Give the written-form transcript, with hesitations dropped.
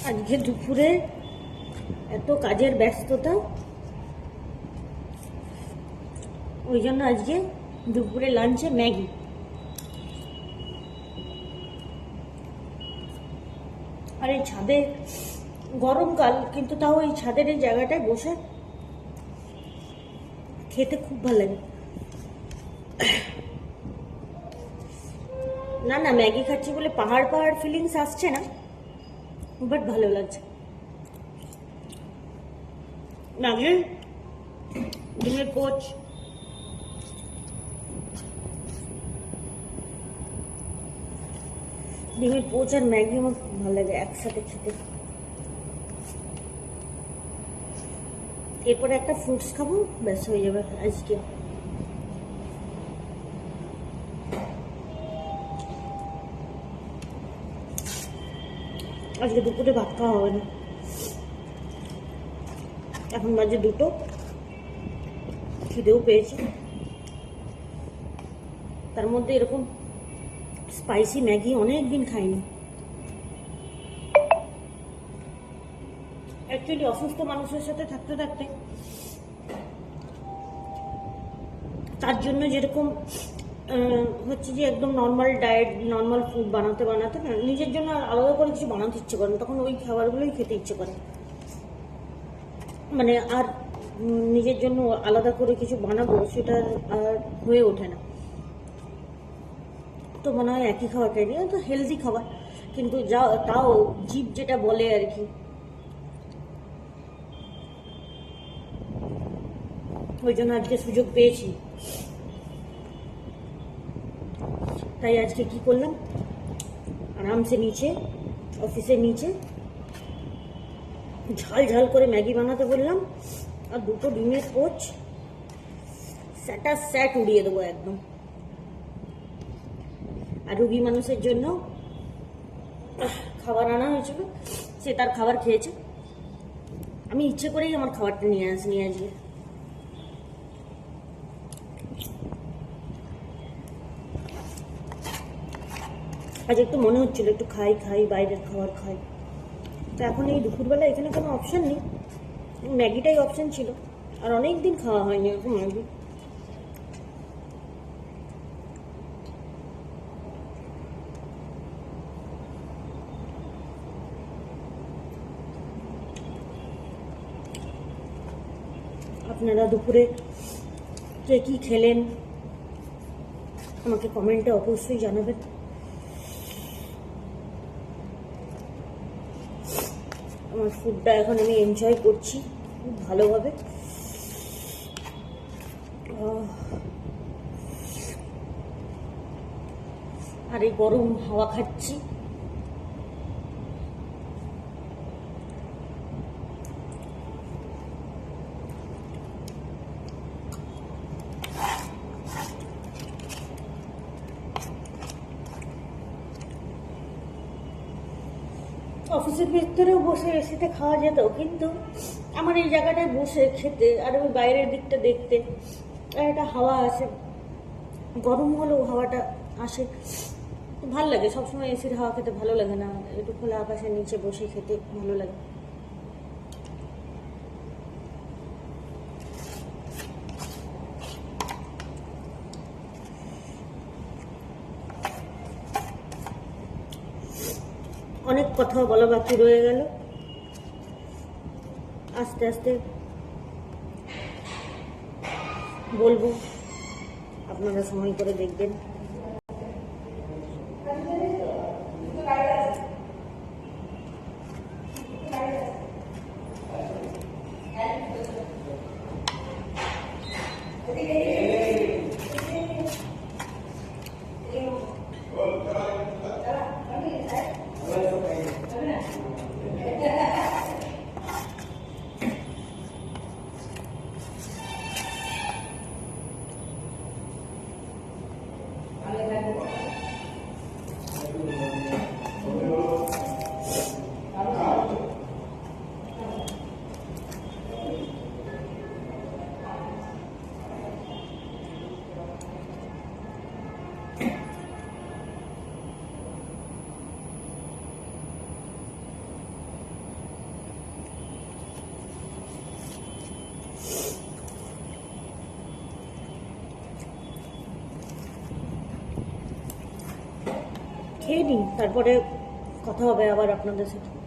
আজকে দুপুরে এত কাজের ব্যস্ততা, ওই জন্য আজকে দুপুরে লাঞ্চে ম্যাগি। আর এই ছাদে গরমকাল, কিন্তু তাও এই ছাদের এই জায়গাটায় বসে খেতে খুব ভালো লাগে। না না, ম্যাগি খাচ্ছি বলে পাহাড় পাহাড় ফিলিংস আসছে না, বাট ভালো লাগছে। ম্যাগি, ডিমের পোচ, ডিমের পোচ আর ম্যাগি আমার খুব ভালো লাগে একসাথে খেতে। এরপরে একটা ফ্রুটস খাবো, ব্যাস হয়ে যাবে আজকে। আজকে দুপুরে ভাত খাওয়া হবে না। এখন বাজে 2টো, খিদেও পেয়েছে। তার মধ্যে এরকম স্পাইসি ম্যাগি অনেক দিন খাইনি। অ্যাকচুয়ালি অসুস্থ মানুষের সাথে থাকতে থাকতে তার জন্য যেরকম হচ্ছে যে একদম নর্মাল ডায়েট, নর্মাল ফুড বানাতে বানাতে না, নিজের জন্য আলাদা করে কিছু বানাতে ইচ্ছে করে না, তখন ওই খাবারগুলোই খেতে ইচ্ছে করে। মানে আর নিজের জন্য আলাদা করে কিছু বানাবো সেটা আর হয়ে ওঠে না। তো মনে হয় একই খাবার খাই, তো হেলদি খাবার, কিন্তু যা তাও জিভ যেটা বলে আর কি। ওই জন্য আজকে সুযোগ পেয়েছি, তাই আজকে কি করলাম, আরামসে নিচে অফিসের নিচে ঝাল ঝাল করে ম্যাগি বানাতে বললাম, আর 2টো ডিমের পোচ স্যাট উড়িয়ে দেবো একদম। আর রুগী মানুষের জন্য খাবার আনা হয়েছিল, সে তার খাবার খেয়েছে। আমি ইচ্ছে করেই আমার খাবারটা নিয়ে আসিনি আজকে। আজ একটু মনে হচ্ছিল একটু খাই বাইরের খাবার খাই। তো এখন এই দুপুরবেলা এখানে কোনো অপশান নেই, ম্যাগিটাই অপশান ছিল। আর অনেক দিন খাওয়া হয়নি এরকম ম্যাগি। আপনারা দুপুরে কে কী খেলেন আমাকে কমেন্টে অবশ্যই জানাবেন। আমার ফুডটা এখন আমি এনজয় করছি খুব ভালোভাবে। আর এই গরম হাওয়া খাচ্ছি। অফিসের ভিতরেও বসে এসিতে খাওয়া যেত, কিন্তু আমার এই জায়গাটায় বসে খেতে আর ওই বাইরের দিকটা দেখতে একটা হাওয়া আসে, গরম হলেও হাওয়াটা আসে, ভালো লাগে। সবসময় এসির হাওয়া খেতে ভালো লাগে না, একটু খোলা আকাশের নিচে বসে খেতে ভালো লাগে। অনেক কথা বলা বাকি রয়ে গেল, আস্তে আস্তে বলবো, আপনারা সময় করে দেখবেন। খেয়ে নিই, তারপরে কথা হবে আবার আপনাদের সাথে।